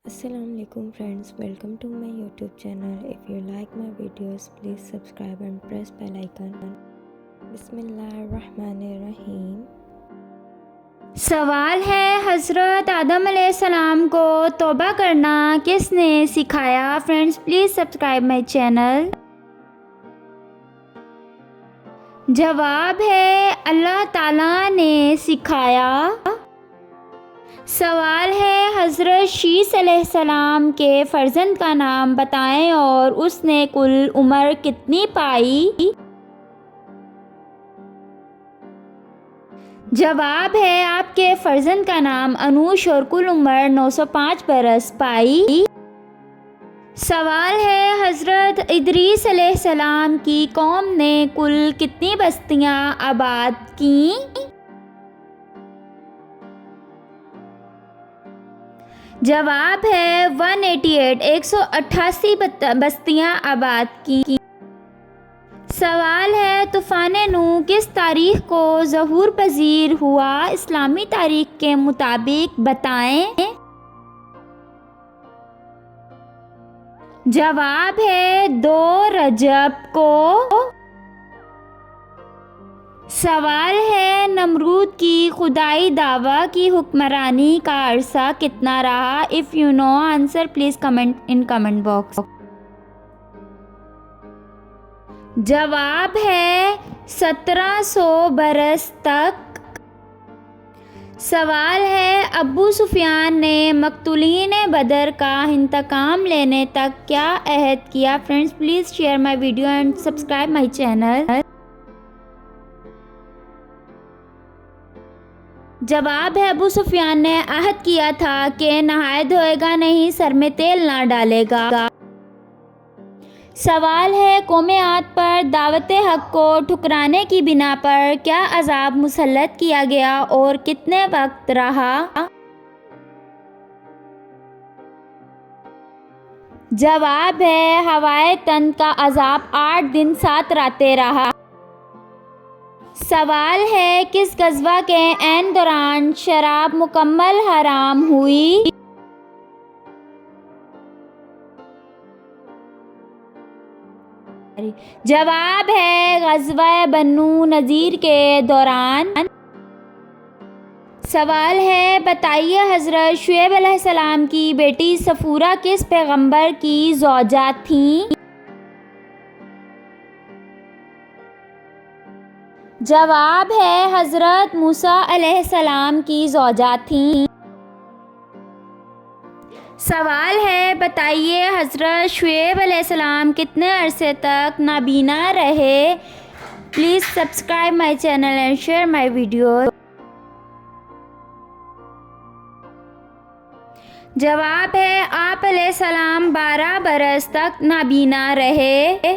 Assalamualaikum friends, welcome to my YouTube channel. If you like my videos, please subscribe and press bell icon. बिस्मिल्लाहिर्रहमानिर्रहीम। सवाल है, हज़रत आदम अलैहिस्सलाम को तौबा करना किसने सिखाया? Friends please subscribe my channel. जवाब है अल्लाह ताला ने सिखाया। सवाल है, हज़रत शीस अलैहिस्सलाम के फ़र्जंद का नाम बताएं और उसने कुल उम्र कितनी पाई? जवाब है आपके फ़र्जंद का नाम अनूश और कुल उम्र 905 बरस पाई। सवाल है, हज़रत इदरीस अलैहिस्सलाम की कौम ने कुल कितनी बस्तियां आबाद की? जवाब है 188 188 बस्तियां आबाद की। सवाल है, तूफ़ान नूह किस तारीख को ज़हूर पजीर हुआ? इस्लामी तारीख के मुताबिक बताएं। जवाब है 2 रजब को। सवाल है, नमरूद की खुदाई दावा की हुक्मरानी का अरसा कितना रहा? If you know answer please comment in comment box. जवाब है 1700 बरस तक। सवाल है, अबू सुफियान ने मकतूलीन बदर का इंतकाम लेने तक क्या अहद किया? Friends please share my video and subscribe my channel. जवाब है अबू सुफियान ने अहद किया था कि नहाए धोएगा नहीं, सर में तेल ना डालेगा। सवाल है, कौमे आद पर दावत हक को ठुकराने की बिना पर क्या अजाब मुसल्लत किया गया और कितने वक्त रहा? जवाब है हवाए तन का अजाब 8 दिन 7 रातें रहा। सवाल है, किस गज़वा के ऐन दौरान शराब मुकम्मल हराम हुई? जवाब है ग़ज़वा बन्नू नज़ीर के दौरान। सवाल है, बताइए हज़रत शुएब अलैहिस्सलाम की बेटी सफूरा किस पैगंबर की ज़ौजा थी? जवाब है हज़रत मूसा अलैहिस्सलाम की ज़ौजा थी। सवाल है, बताइए हज़रत शुएब अलैहिस्सलाम कितने अरसे तक नाबीना रहे? Please subscribe my channel and share my video. जवाब है आप अलैहिस्सलाम 12 बरस तक नाबीना रहे।